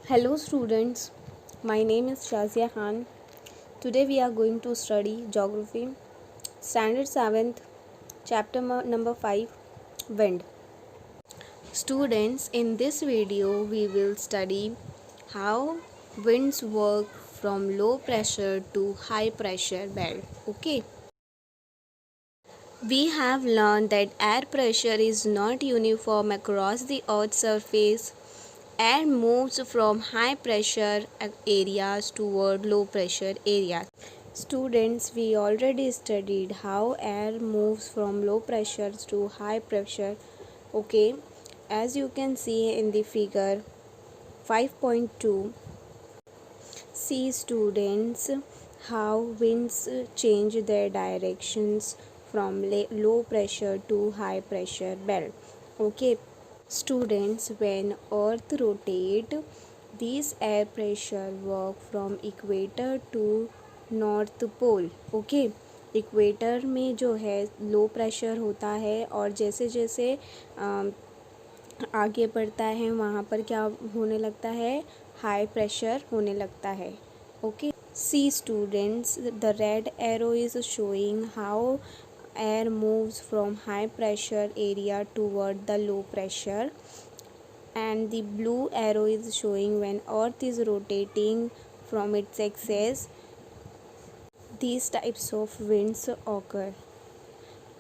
Hello students, my name is Shazia Khan. Today we are going to study Geography, Standard 7th, Chapter number 5, Wind. Students, in this video we will study how winds work from low pressure to high pressure belt. Okay. We have learned that air pressure is not uniform across the Earth's surface. Air moves from high pressure areas toward low pressure areas. Students, we already studied how air moves from low pressure to high pressure. Okay, as you can see in the figure 5.2, see students how winds change their directions from low pressure to high pressure belt. Okay. Students, when earth rotate, these air pressure work from equator to north pole. Okay, equator में जो है low pressure होता है और जैसे जैसे आगे बढ़ता है वहाँ पर क्या होने लगता है, हाई प्रेशर होने लगता है. Okay, see students, the red arrow is showing how air moves from high pressure area toward the low pressure, and the blue arrow is showing when earth is rotating from its axis. These types of winds occur.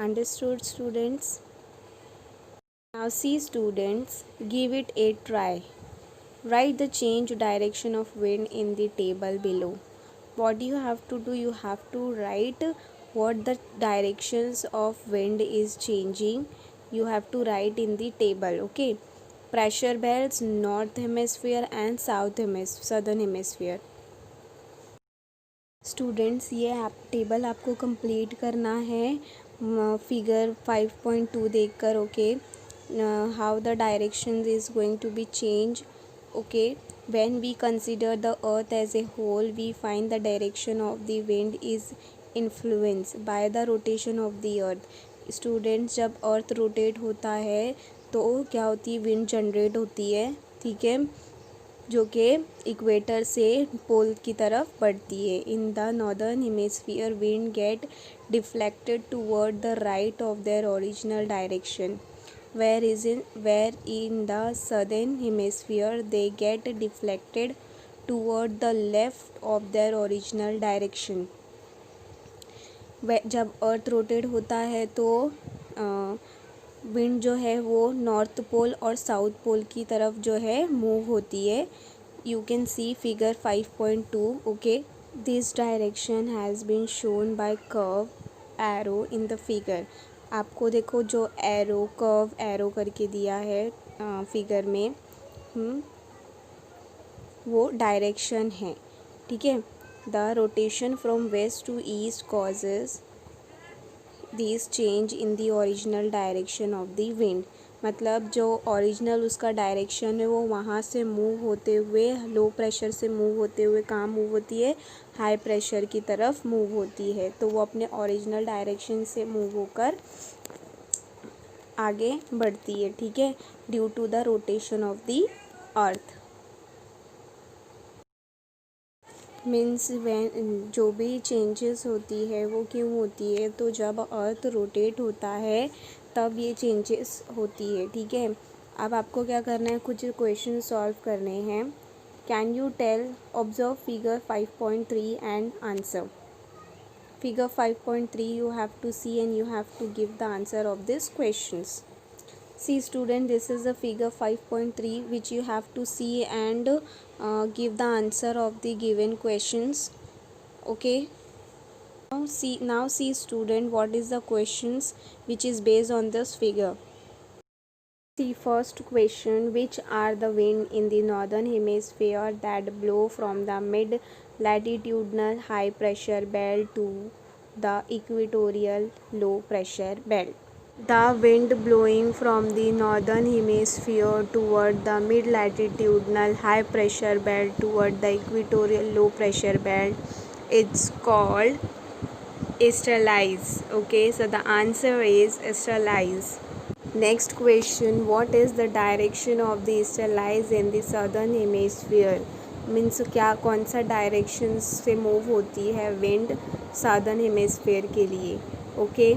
Understood students? Now see students, give it a try. Write the change direction of wind in the table below. What you have to do, you have to write what the directions of wind is changing. You have to write in the table. Okay, pressure belts, north hemisphere and southern hemisphere. Students, ये table आपको complete करना है figure 5.2 देखकर. Okay, how the direction is going to be change. Okay, when we consider the earth as a whole, we find the direction of the wind is influenced by the rotation of the earth. Students, जब earth rotate होता है तो क्या होती है, wind generate होती है. ठीक है, जो कि इक्वेटर से पोल की तरफ बढ़ती है. In the northern hemisphere wind get deflected toward the right of their original direction, where in the southern hemisphere they get deflected toward the left of their original direction. जब अर्थ रोटेट होता है तो wind जो है वो north pole और south pole की तरफ जो है मूव होती है. You can see figure 5.2. Okay, this direction has been shown by curve arrow in the figure. आपको देखो जो एरो, कर्व एरो करके दिया है फिगर में, वो डायरेक्शन है. ठीक है, the rotation from west to east causes this change in the original direction of the wind. मतलब जो ओरिजिनल उसका डायरेक्शन है वो वहाँ से मूव होते हुए, लो प्रेशर से मूव होते हुए कहाँ मूव होती है, हाई प्रेशर की तरफ मूव होती है. तो वो अपने ओरिजिनल डायरेक्शन से मूव होकर आगे बढ़ती है. ठीक है, due to the rotation of the earth. Means when जो भी चेंजेस होती है वो क्यों होती है, तो जब अर्थ रोटेट होता है तब ये चेंजेस होती है. ठीक है, अब आपको क्या करना है, कुछ क्वेश्चन सॉल्व करने हैं. Can you tell, observe figure 5.3 and answer. Figure 5.3 you have to see and you have to give the answer of these questions. See student, this is the figure 5.3 which you have to see and give the answer of the given questions. Okay, now see student, what is the questions which is based on this figure. See first question, which are the wind in the northern hemisphere that blow from the mid latitudinal high pressure belt to the equatorial low pressure belt. The wind blowing from the northern hemisphere toward the mid latitudinal high pressure belt toward the equatorial low pressure belt, it's called easterlies. Okay, so the answer is easterlies. Next question, what is the direction of the eastern lies in the southern hemisphere. Means क्या, कौन सा direction से move होती है wind southern hemisphere के लिए। Okay,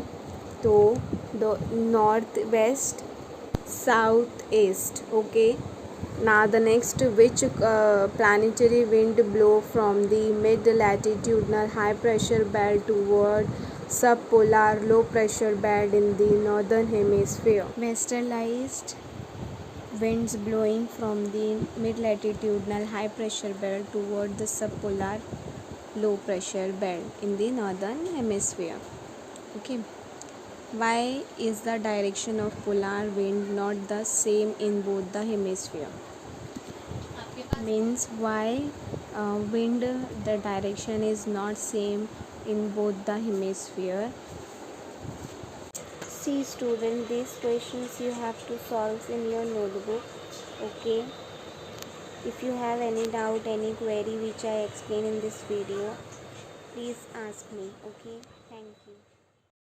तो north west, south east. Okay, now the next, which planetary wind blow from the mid latitudinal high pressure belt toward subpolar low pressure belt in the northern hemisphere। Westerlied winds blowing from the mid latitudinal high pressure belt toward the subpolar low pressure belt in the northern hemisphere। Okay, why is the direction of polar wind not the same in both the hemisphere। Means why wind, the direction is not same in both the hemisphere। See student, these questions you have to solve in your notebook। Okay, if you have any doubt, any query which I explain in this video, please ask me। Okay, thank you।